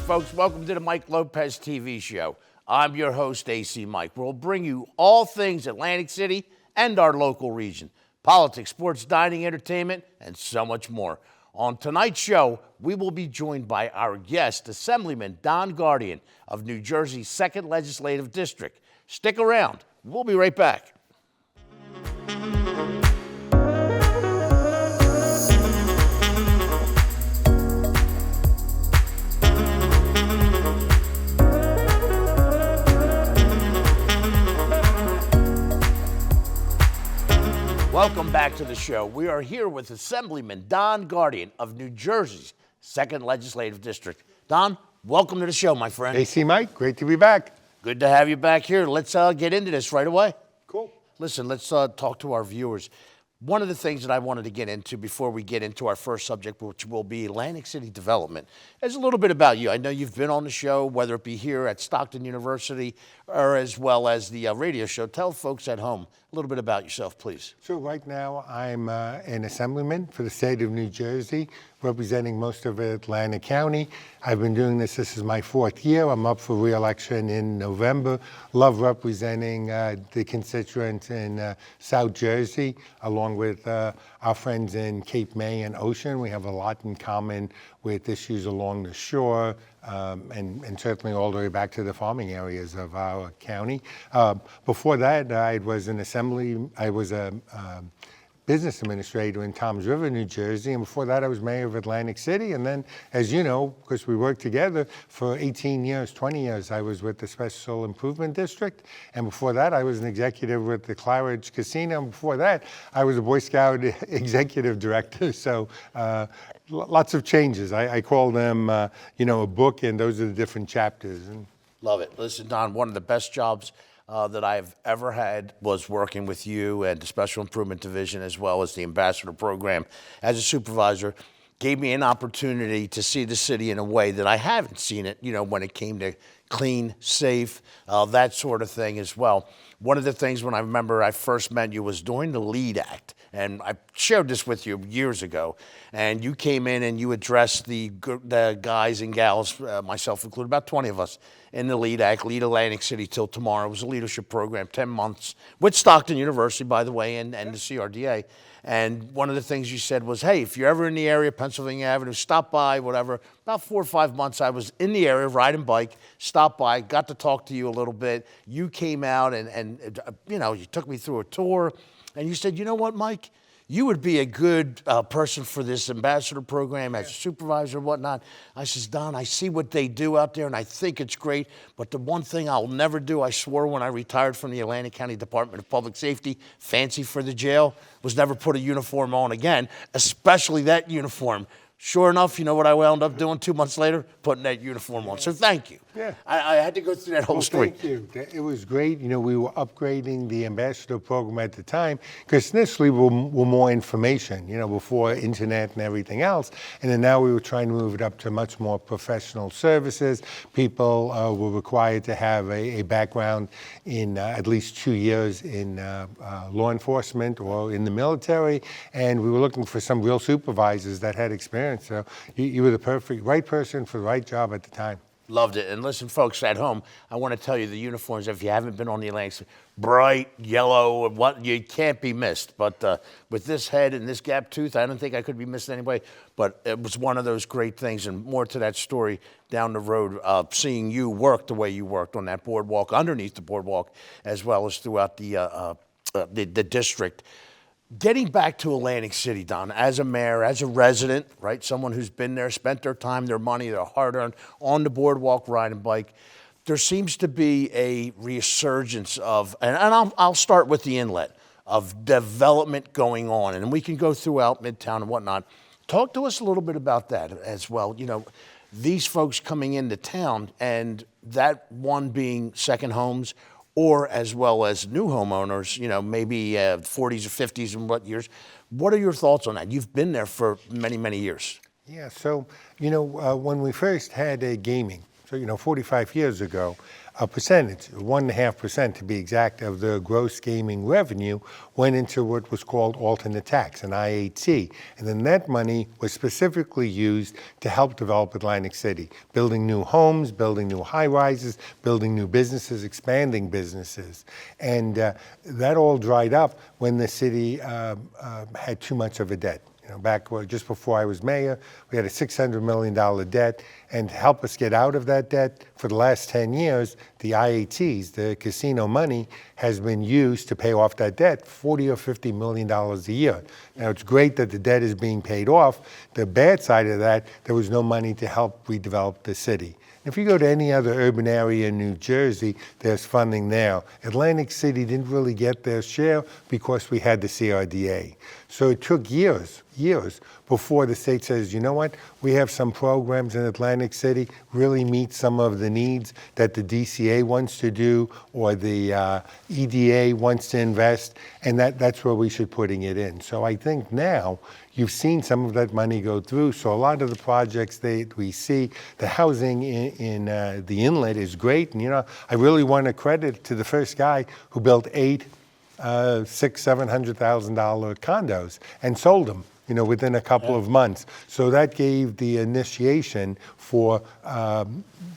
folks. Welcome to the Mike Lopez TV Show. I'm your host, ACMike. We'll bring you all things Atlantic City and our local region. Politics, sports, dining, entertainment, and so much more. On tonight's show, we will be joined by our guest, Assemblyman Don Guardian of New Jersey's 2nd Legislative District. Stick around. We'll be right back. Welcome back to the show. We are here with Assemblyman Don Guardian of New Jersey's 2nd Legislative District. Don, welcome to the show, my friend. AC Mike, great to be back. Good to have you back here. Let's get into this right away. Cool. Listen, let's talk to our viewers. One of the things that I wanted to get into before we get into our first subject, which will be Atlantic City development, is a little bit about you. I know you've been on the show, whether it be here at Stockton University or as well as the radio show. Tell folks at home a little bit about yourself, please. So right now I'm an assemblyman for the state of New Jersey, representing most of Atlantic County. I've been doing this is my 4th year. I'm up for re-election in November. Love representing the constituents in South Jersey, along with our friends in Cape May and Ocean. We have a lot in common with issues along the shore, and certainly all the way back to the farming areas of our county. Before that, I was a business administrator in Toms River, New Jersey, and before that I was mayor of Atlantic City. And then, as you know, because we worked together for 18 years, 20 years, I was with the Special Improvement District, and before that I was an executive with the Claridge Casino, and before that I was a Boy Scout executive director. So lots of changes. I call them, a book, and those are the different chapters. Love it. Listen, Don, one of the best jobs that I've ever had was working with you and the Special Improvement Division, as well as the Ambassador Program as a supervisor. Gave me an opportunity to see the city in a way that I haven't seen it, when it came to clean, safe, that sort of thing as well. One of the things when I remember I first met you was during the LEAD Act. And I shared this with you years ago. And you came in and you addressed the guys and gals, myself included, about 20 of us, in the LEAD Act, Lead Atlantic City Till Tomorrow. It was a leadership program, 10 months, with Stockton University, by the way, and the CRDA. And one of the things you said was, hey, if you're ever in the area, Pennsylvania Avenue, stop by, whatever. About 4 or 5 months, I was in the area, riding bike, stopped by, got to talk to you a little bit. You came out and you took me through a tour. And you said, you know what, Mike? You would be a good person for this ambassador program as a supervisor and whatnot. I says, Don, I see what they do out there, and I think it's great. But the one thing I'll never do, I swore when I retired from the Atlantic County Department of Public Safety, fancy for the jail, was never put a uniform on again, especially that uniform. Sure enough, you know what I wound up doing 2 months later? Putting that uniform on. So thank you. Yeah. I had to go through that whole story. Thank you. It was great. We were upgrading the ambassador program at the time because initially we were more information, before internet and everything else. And then now we were trying to move it up to much more professional services. People were required to have a background in at least 2 years in law enforcement or in the military. And we were looking for some real supervisors that had experience. So you were the right person for the right job at the time. Loved it. And listen, folks at home, I want to tell you the uniforms, if you haven't been on the Atlantic, bright yellow, you can't be missed. But with this head and this gap tooth, I don't think I could be missed anyway. But it was one of those great things, and more to that story down the road, seeing you work the way you worked on that boardwalk, underneath the boardwalk, as well as throughout the district. Getting back to Atlantic City, Don, as a mayor, as a resident, right, someone who's been there, spent their time, their money, their hard-earned, on the boardwalk, riding bike, there seems to be a resurgence of, and I'll start with the inlet, of development going on, and we can go throughout Midtown and whatnot. Talk to us a little bit about that as well. These folks coming into town, and that one being second homes, or as well as new homeowners, maybe 40s or 50s and what years. What are your thoughts on that? You've been there for many, many years. Yeah, so, when we first had gaming, so, 45 years ago, a percentage, 1.5% to be exact, of the gross gaming revenue went into what was called alternate tax, an IAT. And then that money was specifically used to help develop Atlantic City, building new homes, building new high-rises, building new businesses, expanding businesses. And that all dried up when the city had too much of a debt. Back just before I was mayor, we had a $600 million debt, and to help us get out of that debt, for the last 10 years, the IATs, the casino money, has been used to pay off that debt, $40 or $50 million a year. Now, it's great that the debt is being paid off. The bad side of that, there was no money to help redevelop the city. If you go to any other urban area in New Jersey, there's funding there. Atlantic City didn't really get their share because we had the CRDA. So it took years before the state says, you know what, we have some programs in Atlantic City, really meet some of the needs that the DCA wants to do or the EDA wants to invest, and that's where we should putting it in. So I think now you've seen some of that money go through. So a lot of the projects that we see, the housing in the inlet is great. And, I really want to credit to the first guy who built 8 $700,000 condos and sold them, within a couple of months. So that gave the initiation for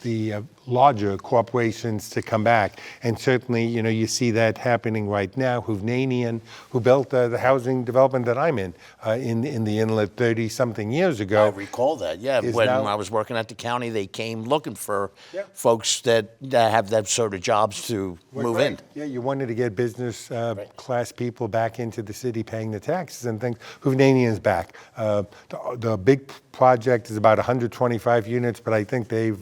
the larger corporations to come back. And certainly, you see that happening right now. Hovnanian, who built the housing development that I'm in the inlet 30-something years ago. I recall that, yeah. When I was working at the county, they came looking for folks that have that sort of jobs to move in. Yeah, you wanted to get business class people back into the city paying the taxes and things. Hovnanian's back. The big project is about 125 units, but I think they've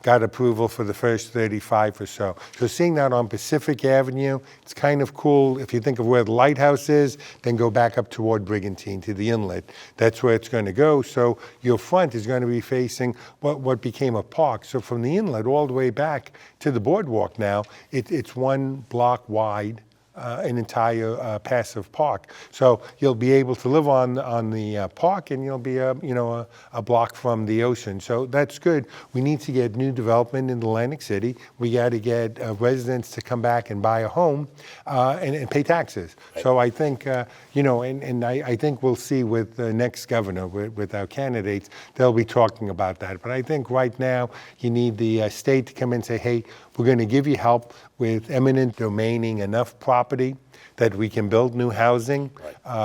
got approval for the first 35 or so. So seeing that on Pacific Avenue, it's kind of cool. If you think of where the lighthouse is, then go back up toward Brigantine to the inlet. That's where it's going to go. So your front is going to be facing what became a park. So from the inlet all the way back to the boardwalk now, it's 1 block wide. An entire passive park. So you'll be able to live on the park, and you'll be a block from the ocean. So that's good. We need to get new development in Atlantic City. We got to get residents to come back and buy a home and pay taxes. Right. So I think I think we'll see with the next governor, with our candidates, they'll be talking about that. But I think right now you need the state to come in and say, hey, we're going to give you help with eminent domaining enough property that we can build new housing,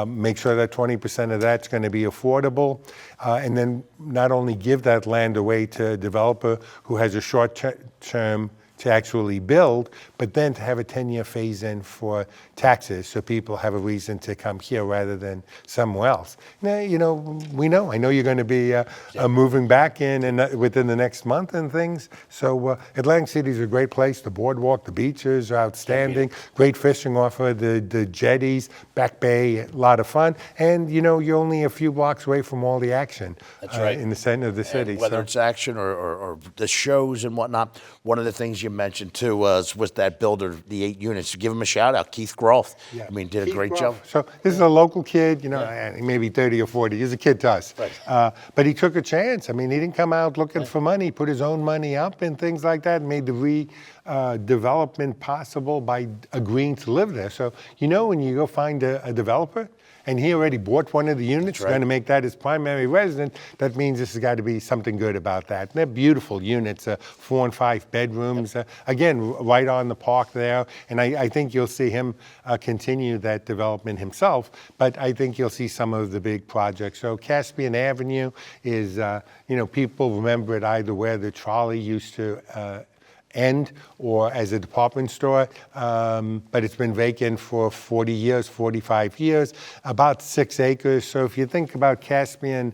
make sure that 20% of that's going to be affordable, and then not only give that land away to a developer who has a short-term to actually build, but then to have a 10-year phase-in for taxes so people have a reason to come here rather than somewhere else. Now, I know you're going to be moving back in and within the next month and things. So Atlantic City is a great place. The boardwalk, the beaches are outstanding. Great fishing off of the jetties, Back Bay, a lot of fun. And, you're only a few blocks away from all the action. That's right. In the center of the city. And whether it's action or the shows and whatnot, one of the things you mentioned too was that builder, the 8 units. Give him a shout out, Keith Groth. Yeah. I mean, did a great job. So this is a local kid, maybe 30 or 40. He's a kid to us. Right. But he took a chance. I mean, he didn't come out looking for money. He put his own money up and things like that, and made the development possible by agreeing to live there. So, when you go find a developer, and he already bought one of the units, going to make that his primary residence, that means this has got to be something good about that. And they're beautiful units, 4 and 5 bedrooms, again, right on the park there. And I think you'll see him continue that development himself, but I think you'll see some of the big projects. So Caspian Avenue is, people remember it either where the trolley used to end or as a department store, but it's been vacant for 40 years, 45 years, about 6 acres. So if you think about Caspian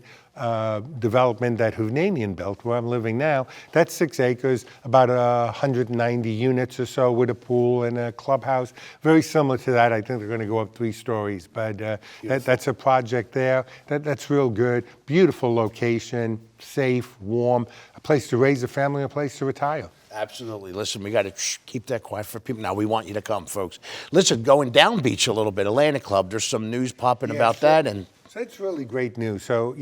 development that Hovnanian built, where I'm living now, that's 6 acres, about 190 units or so with a pool and a clubhouse. Very similar to that. I think they're going to go up 3 stories, but that's a project there. That's real good. Beautiful location, safe, warm, a place to raise a family, a place to retire. Absolutely. Listen, we got to keep that quiet for people. Now, we want you to come, folks. Listen, going down beach a little bit, Atlantic Club, there's some news popping about that. And So it's really great news. So,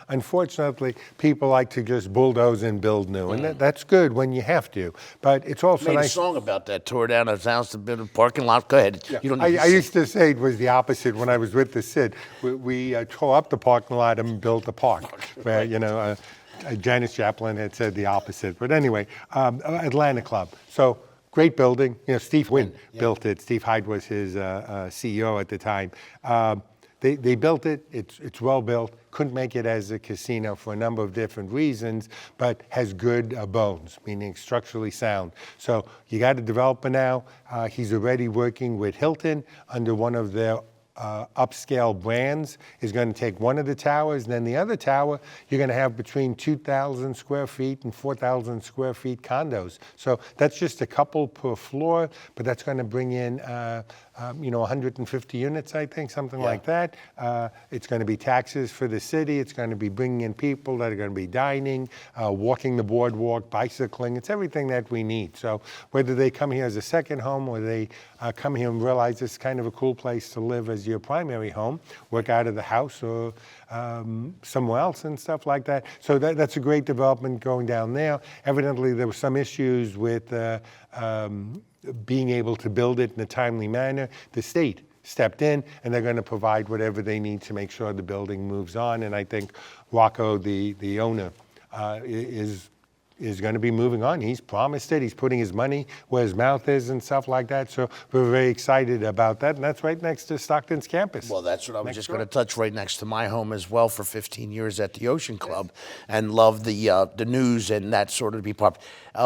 unfortunately, people like to just bulldoze and build new, and that's good when you have to. But it's also Made nice. a song about that. Tore down a house, a bit of parking lot. Go ahead. Yeah. You don't I need to used to say it was the opposite when I was with the Sid. We tore up the parking lot and built a park. Where, Janis Joplin had said the opposite. But anyway, Atlanta Club. So great building. Steve Wynn built it. Steve Hyde was his CEO at the time. They built it. It's well built. Couldn't make it as a casino for a number of different reasons, but has good bones, meaning structurally sound. So you got a developer now. He's already working with Hilton under one of their upscale brands. Is going to take one of the towers, and then the other tower, you're going to have between 2,000 square feet and 4,000 square feet condos. So that's just a couple per floor, but that's going to bring in 150 units, I think, something like that. It's going to be taxes for the city. It's going to be bringing in people that are going to be dining, walking the boardwalk, bicycling. It's everything that we need. So whether they come here as a second home or they come here and realize it's kind of a cool place to live as your primary home, work out of the house or somewhere else and stuff like that. So that's a great development going down there. Evidently, there were some issues with being able to build it in a timely manner. The state stepped in, and they're going to provide whatever they need to make sure the building moves on. And I think Rocco, the owner, is going to be moving on. He's promised it. He's putting his money where his mouth is and stuff like that. So we're very excited about that. And that's right next to Stockton's campus. Well, that's what I was just going to touch, right next to my home as well for 15 years at the Ocean Club, and love the news and that sort of to be part.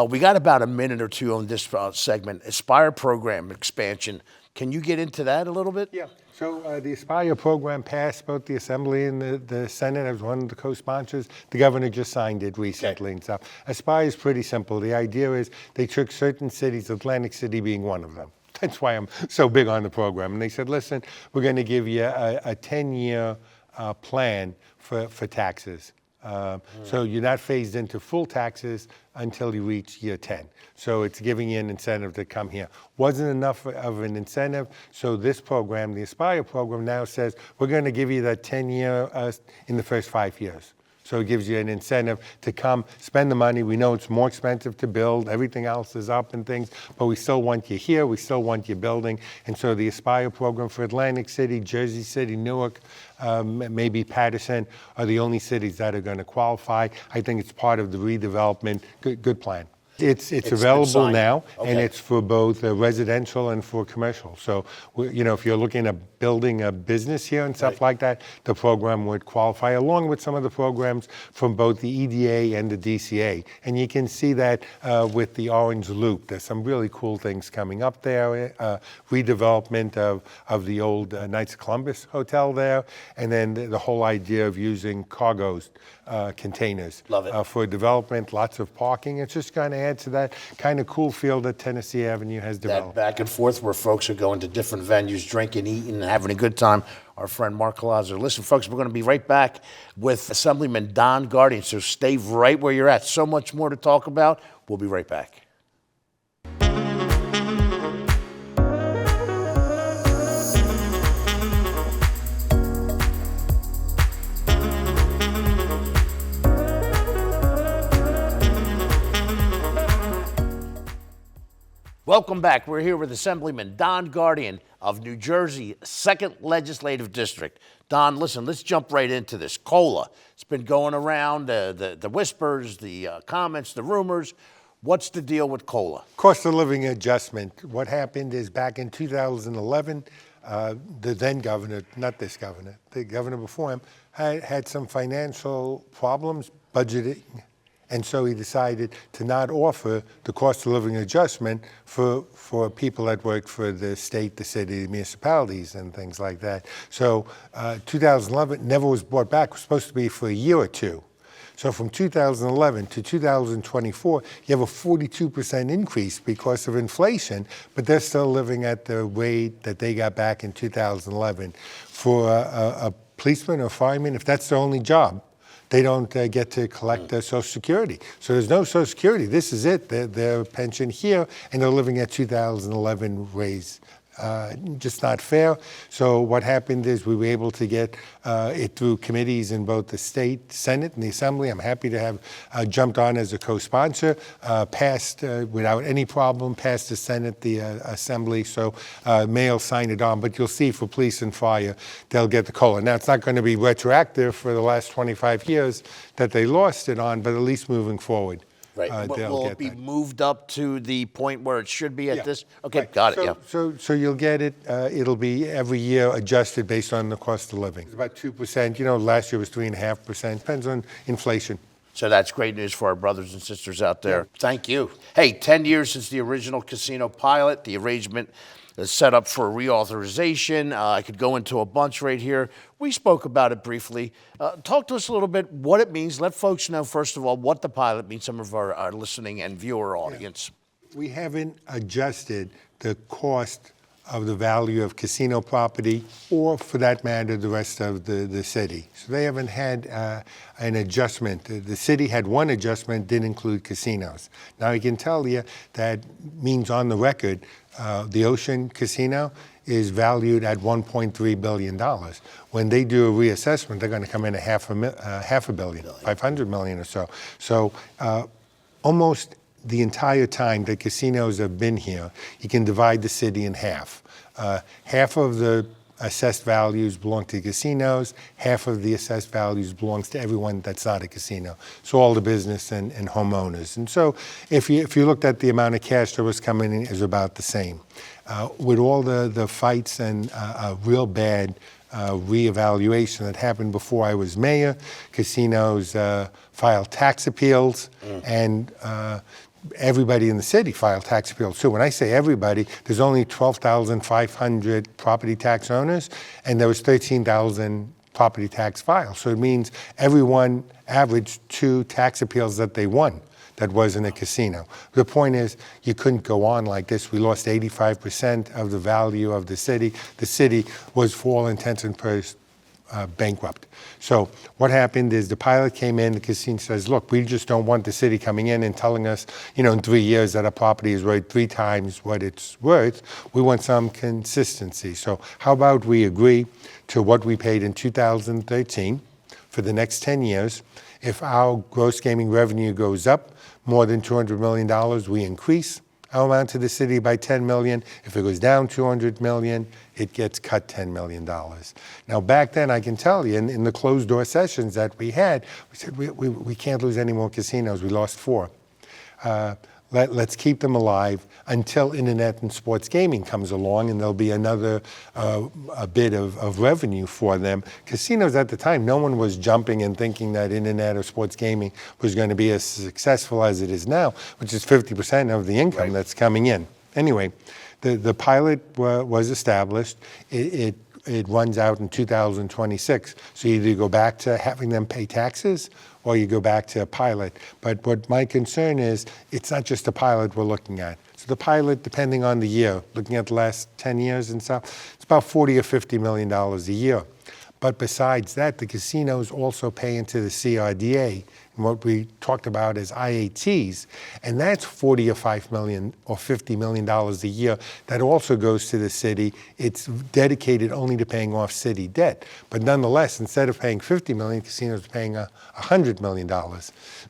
We got about a minute or two on this segment. Aspire program expansion. Can you get into that a little bit? Yeah. So the Aspire program passed both the Assembly and the Senate. I was one of the co-sponsors. The governor just signed it recently and stuff. Aspire is pretty simple. The idea is they took certain cities, Atlantic City being one of them. That's why I'm so big on the program. And they said, listen, we're going to give you a 10-year plan for taxes. So you're not phased into full taxes until you reach year 10. So it's giving you an incentive to come here. Wasn't enough of an incentive, so this program, the Aspire program, now says we're going to give you that 10-year in the first 5 years. So it gives you an incentive to come, spend the money. We know it's more expensive to build. Everything else is up and things, but we still want you here. We still want you building. And so the Aspire program for Atlantic City, Jersey City, Newark, maybe Patterson are the only cities that are going to qualify. I think it's part of the redevelopment. Good plan. It's available now, and it's for both residential and for commercial. So, if you're looking at building a business here and stuff like that, the program would qualify, along with some of the programs from both the EDA and the DCA. And you can see that with the Orange Loop. There's some really cool things coming up there. Redevelopment of the old Knights of Columbus Hotel there, and then the whole idea of using cargoes, containers. Love it. For development, lots of parking. It's just going to add to that kind of cool feel that Tennessee Avenue has developed. That back and forth where folks are going to different venues, drinking, eating, and having a good time. Our friend Mark Colazzo. Listen, folks, we're going to be right back with Assemblyman Don Guardian, so stay right where you're at. So much more to talk about. We'll be right back. Welcome back. We're here with Assemblyman Don Guardian of New Jersey, 2nd Legislative District. Don, listen, let's jump right into this. COLA. It's been going around, the whispers, the comments, the rumors. What's the deal with COLA? Cost of living adjustment. What happened is back in 2011, the then governor, not this governor, the governor before him, had some financial problems budgeting. And so he decided to not offer the cost of living adjustment for people that work for the state, the city, the municipalities, and things like that. So 2011 never was brought back. It was supposed to be for a year or two. So from 2011 to 2024, you have a 42% increase because of inflation, but they're still living at the rate that they got back in 2011. For a policeman or fireman, if that's their only job, they don't get to collect Social Security. So there's no Social Security. This is it. Their pension here, and they're living at 2011 raise just not fair. So what happened is we were able to get it through committees in both the state Senate and the Assembly. I'm happy to have jumped on as a co-sponsor, passed without any problem, passed the Senate, the Assembly, so Mayor signed it on. But you'll see for police and fire, they'll get the COLA. Now, it's not going to be retroactive for the last 25 years that they lost it on, but at least moving forward. Right. Will it be moved up to the point where it should be at this? Okay, Right. got it, So you'll get it, it'll be every year adjusted based on the cost of living. It's about 2%, last year was 3.5%, depends on inflation. So that's great news for our brothers and sisters out there. Thank you. Hey, 10 years since the original casino pilot, the arrangement is set up for reauthorization. I could go into a bunch right here. We spoke about it briefly. Talk to us a little bit what it means. Let folks know, first of all, what the pilot means, some of our listening and viewer audience. We haven't adjusted the cost of the value of casino property or, for that matter, the rest of the city. So they haven't had an adjustment. The city had one adjustment, didn't include casinos. Now, I can tell you that means on the record, the Ocean Casino is valued at $1.3 billion. When they do a reassessment, they're going to come in at half a billion, 500 million or so. So almost the entire time that casinos have been here, you can divide the city in half. Half of the assessed values belong to casinos, half of the assessed values belongs to everyone that's not a casino. So all the business and homeowners. And so if you looked at the amount of cash that was coming in, is about the same. With all the fights and a real bad reevaluation that happened before I was mayor, casinos filed tax appeals, and everybody in the city filed tax appeals too. When I say everybody, there's only 12,500 property tax owners, and there was 13,000 property tax files. So it means everyone averaged 2 tax appeals that they won. That wasn't a casino. The point is, you couldn't go on like this. We lost 85% of the value of the city. The city was, for all intents and purposes, bankrupt. So what happened is the pilot came in, the casino says, look, we just don't want the city coming in and telling us, in 3 years that our property is worth 3 times what it's worth. We want some consistency. So how about we agree to what we paid in 2013 for the next 10 years. If our gross gaming revenue goes up more than $200 million, we increase our amount to the city by $10 million. If it goes down $200 million, it gets cut $10 million. Now, back then, I can tell you, in the closed-door sessions that we had, we said, we can't lose any more casinos. We lost 4. Let's keep them alive until internet and sports gaming comes along, and there'll be another a bit of revenue for them. Casinos at the time, no one was jumping and thinking that internet or sports gaming was going to be as successful as it is now, which is 50% of the income that's coming in. Anyway, the pilot was established. It runs out in 2026. So you either go back to having them pay taxes or you go back to a pilot. But what my concern is, it's not just a pilot we're looking at. So the pilot, depending on the year, looking at the last 10 years and stuff, it's about $40 or $50 million a year. But besides that, the casinos also pay into the CRDA, and what we talked about as IATs, and that's $40 or $5 million or $50 million a year. That also goes to the city. It's dedicated only to paying off city debt. But nonetheless, instead of paying $50 million, casinos are paying $100 million.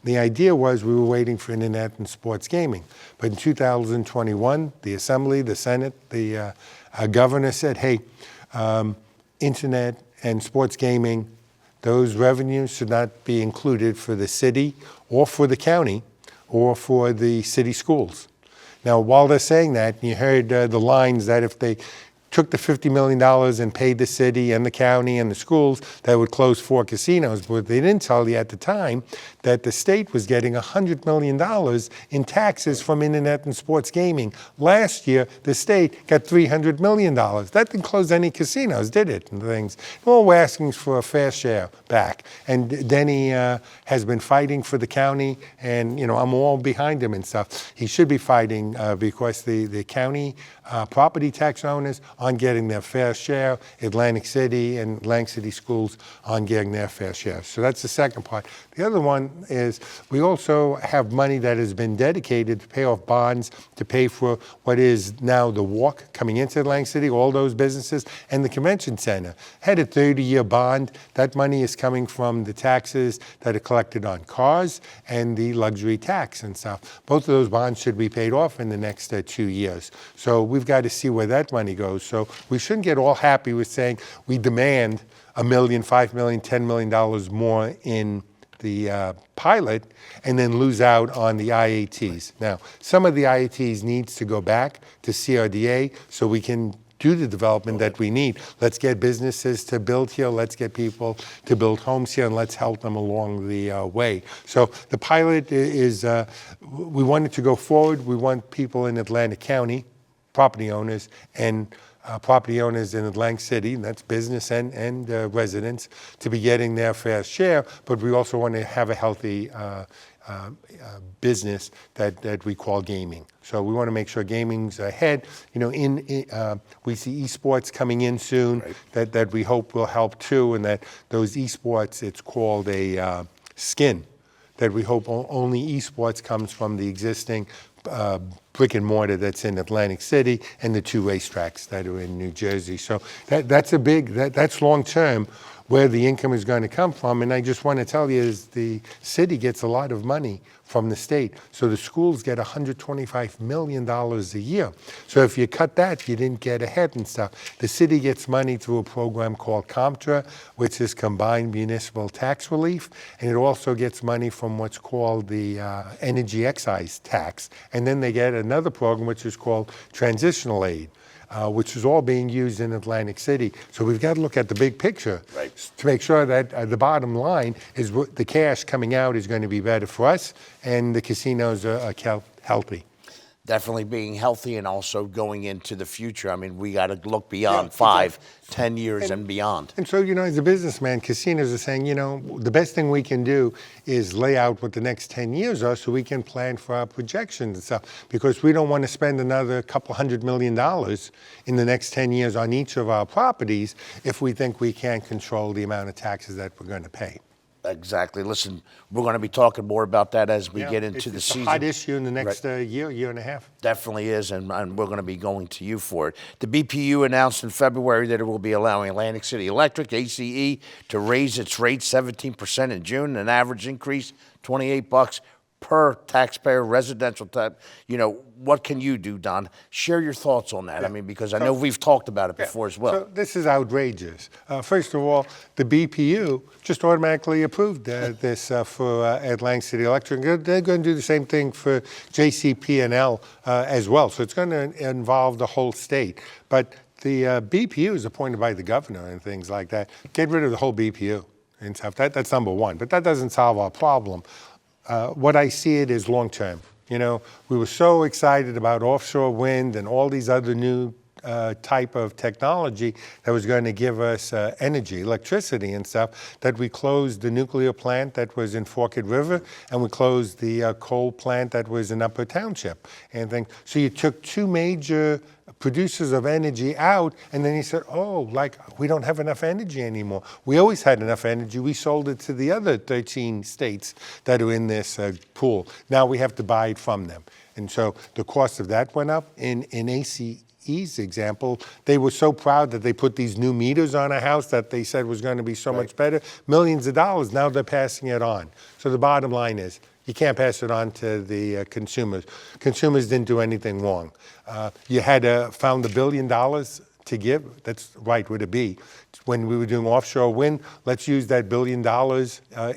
The idea was we were waiting for internet and sports gaming. But in 2021, the Assembly, the Senate, the governor said, hey, internet and sports gaming, those revenues should not be included for the city or for the county or for the city schools. Now, while they're saying that, you heard the lines that if they took the $50 million and paid the city and the county and the schools, that would close 4 casinos. But they didn't tell you at the time that the state was getting $100 million in taxes from internet and sports gaming. Last year, the state got $300 million. That didn't close any casinos, did it? And things. All we're asking for a fair share back. And Denny has been fighting for the county, and I'm all behind him and stuff. He should be fighting because the county property tax owners on getting their fair share, Atlantic City and Atlantic City schools on getting their fair share. So that's the second part. The other one is we also have money that has been dedicated to pay off bonds, to pay for what is now the walk coming into Atlantic City, all those businesses, and the convention center. Had a 30-year bond. That money is coming from the taxes that are collected on cars and the luxury tax and stuff. Both of those bonds should be paid off in the next 2 years. So we've got to see where that money goes. So we shouldn't get all happy with saying we demand $1 million, $5 million, $10 million more in the pilot and then lose out on the IATs. Now, some of the IATs needs to go back to CRDA so we can do the development that we need. Let's get businesses to build here, let's get people to build homes here, and let's help them along the way. So the pilot is, we want it to go forward. We want people in Atlantic County, property owners, and property owners in Atlantic City, and that's business and residents, to be getting their fair share, but we also want to have a healthy business that we call gaming. So we want to make sure gaming's ahead. You know, we see esports coming in soon, right, that we hope will help too, and that those esports, it's called a skin, that we hope only esports comes from the existing brick and mortar that's in Atlantic City and the 2 racetracks that are in New Jersey. So that's a big, that's long term where the income is going to come from. And I just want to tell you is the city gets a lot of money from the state. So the schools get $125 million a year. So if you cut that, you didn't get ahead and stuff. The city gets money through a program called CompTRA, which is Combined Municipal Tax Relief. And it also gets money from what's called the Energy Excise Tax. And then they get another program which is called Transitional Aid, which is all being used in Atlantic City. So we've got to look at the big picture, right, to make sure that the bottom line is the cash coming out is going to be better for us and the casinos are healthy. Definitely being healthy and also going into the future. I mean, we got to look beyond 5, 10 years and beyond. And so, you know, as a businessman, casinos are saying, you know, the best thing we can do is lay out what the next 10 years are so we can plan for our projections and stuff, because we don't want to spend another couple $100 million in the next 10 years on each of our properties if we think we can't control the amount of taxes that we're going to pay. Exactly. Listen, we're going to be talking more about that as we get into the season. It's a hot issue in the next year and a half. Definitely is, and we're going to be going to you for it. The BPU announced in February that it will be allowing Atlantic City Electric, ACE, to raise its rate 17% in June, an average increase $28 per taxpayer, residential type. You know, what can you do, Don? Share your thoughts on that. I mean, because I know we've talked about it before as well. So this is outrageous. First of all, the BPU just automatically approved this for Atlantic City Electric. They're going to do the same thing for JCP&L as well. So it's going to involve the whole state. But the BPU is appointed by the governor and things like that. Get rid of the whole BPU and stuff. That's number one. But that doesn't solve our problem. What I see it is long term. You know, we were so excited about offshore wind and all these other new type of technology that was going to give us energy, electricity and stuff, that we closed the nuclear plant that was in Forked River and we closed the coal plant that was in Upper Township and things. So you took 2 major producers of energy out, and then he said, oh, like, we don't have enough energy anymore. We always had enough energy. We sold it to the other 13 states that are in this pool. Now we have to buy it from them. And so the cost of that went up. In ACE's example, they were so proud that they put these new meters on a house that they said was going to be so much better. Millions of dollars. Now they're passing it on. So the bottom line is, you can't pass it on to the consumers. Consumers didn't do anything wrong. You had found $1 billion to give. That's right, would it be? When we were doing offshore wind, let's use that $1 billion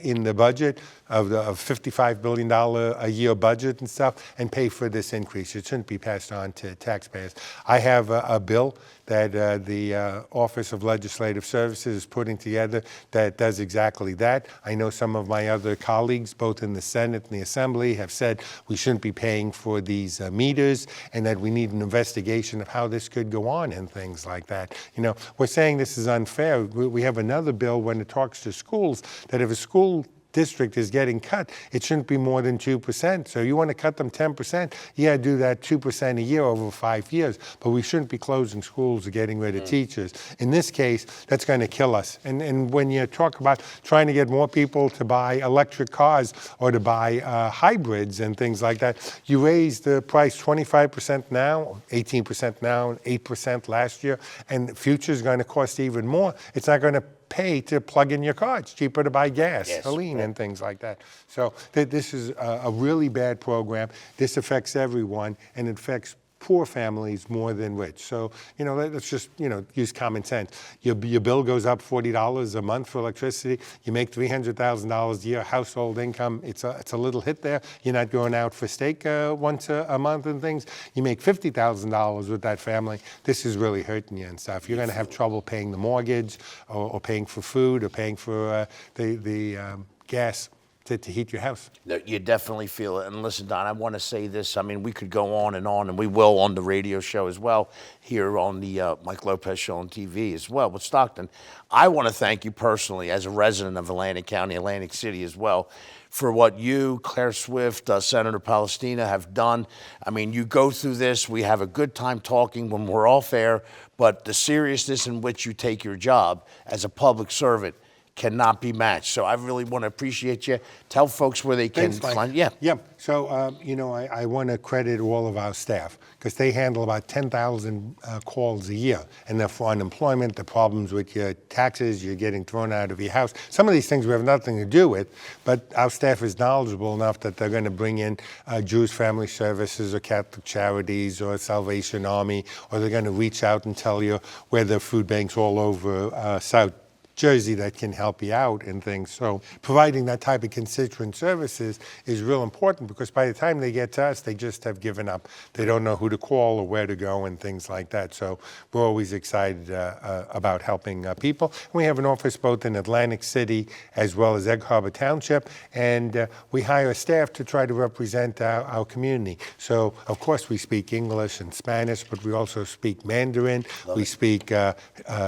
in the budget of $55 billion a year budget and stuff and pay for this increase. It shouldn't be passed on to taxpayers. I have a bill that the Office of Legislative Services is putting together that does exactly that. I know some of my other colleagues, both in the Senate and the Assembly, have said we shouldn't be paying for these meters and that we need an investigation of how this could go on and things like that. You know, we're saying this is unfair. We have another bill when it talks to schools that if a school district is getting cut, it shouldn't be more than 2%. So you want to cut them 10%, yeah, do that 2% a year over 5 years, but we shouldn't be closing schools or getting rid of teachers. In this case, that's going to kill us. And when you talk about trying to get more people to buy electric cars or to buy hybrids and things like that, you raise the price 25% now, 18% now, 8% last year, and the future is going to cost even more. It's not going to pay to plug in your car. It's cheaper to buy gasoline and things like that. So this is a really bad program. This affects everyone, and it affects poor families more than rich. So, let's just, use common sense. Your bill goes up $40 a month for electricity. You make $300,000 a year household income. It's a little hit there. You're not going out for steak once a month and things. You make $50,000 with that family. This is really hurting you and stuff. You're going to have trouble paying the mortgage or paying for food or paying for the gas to heat your house. You definitely feel it. And listen, Don, I want to say this. I mean, we could go on, and we will on the radio show as well, here on the Mike Lopez Show on TV as well with Stockton. I want to thank you personally as a resident of Atlantic County, Atlantic City as well, for what you, Claire Swift, Senator Palestina have done. I mean, you go through this. We have a good time talking when we're off air, but the seriousness in which you take your job as a public servant cannot be matched. So I really want to appreciate you. Tell folks where they can find. Yeah. So, I want to credit all of our staff because they handle about 10,000 calls a year. And they're for unemployment, the problems with your taxes, you're getting thrown out of your house. Some of these things we have nothing to do with, but our staff is knowledgeable enough that they're going to bring in Jewish Family Services or Catholic Charities or Salvation Army, or they're going to reach out and tell you where there are food banks all over South Jersey that can help you out and things. So providing that type of constituent services is real important because by the time they get to us, they just have given up. They don't know who to call or where to go and things like that. So we're always excited about helping people. We have an office both in Atlantic City as well as Egg Harbor Township, and we hire staff to try to represent our community. So of course we speak English and Spanish, but we also speak Mandarin, we speak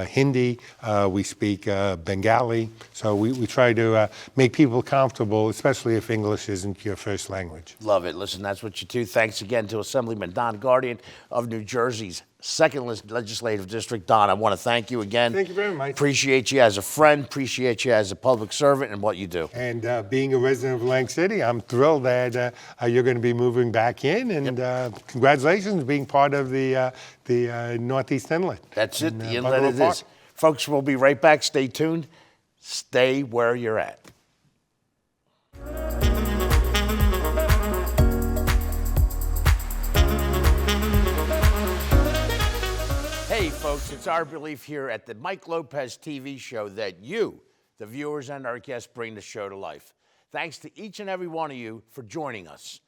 Hindi, we speak Bengali. So we try to make people comfortable, especially if English isn't your first language. Love it. Listen, that's what you do. Thanks again to Assemblyman Don Guardian of New Jersey's 2nd Legislative District. Don, I want to thank you again. Thank you very much. Appreciate you as a friend, appreciate you as a public servant and what you do. And being a resident of Atlantic City, I'm thrilled that you're going to be moving back in, and congratulations being part of the Northeast Inlet. That's it, the inlet it is. Folks, we'll be right back. Stay tuned. Stay where you're at. Hey, folks, it's our belief here at the Mike Lopez TV Show that you, the viewers and our guests, bring the show to life. Thanks to each and every one of you for joining us.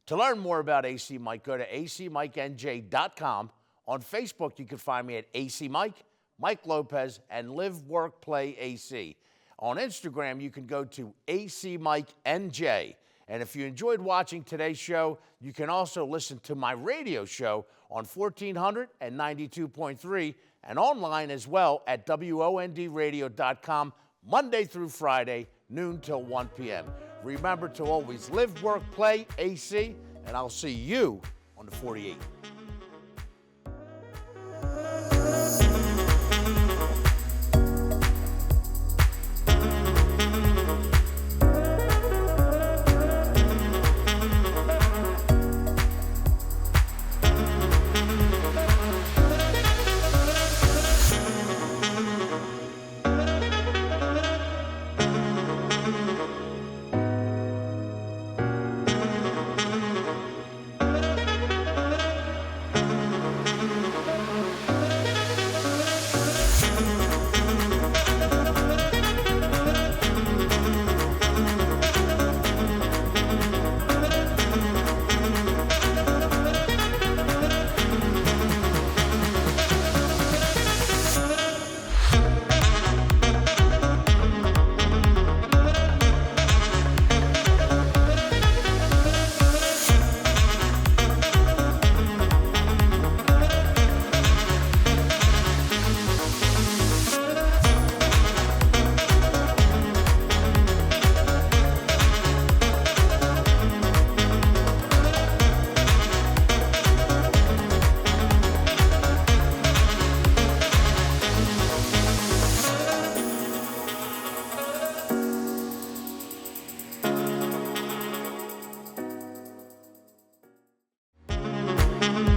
To learn more about AC Mike, go to acmikeNJ.com. On Facebook, you can find me at ACMike, Mike Lopez, and LiveWorkPlayAC. On Instagram, you can go to ACMikeNJ. And if you enjoyed watching today's show, you can also listen to my radio show on 1400 and 92.3 and online as well at WONDradio.com Monday through Friday, noon till 1 p.m. Remember to always live, work, play, AC, and I'll see you on the 48. you.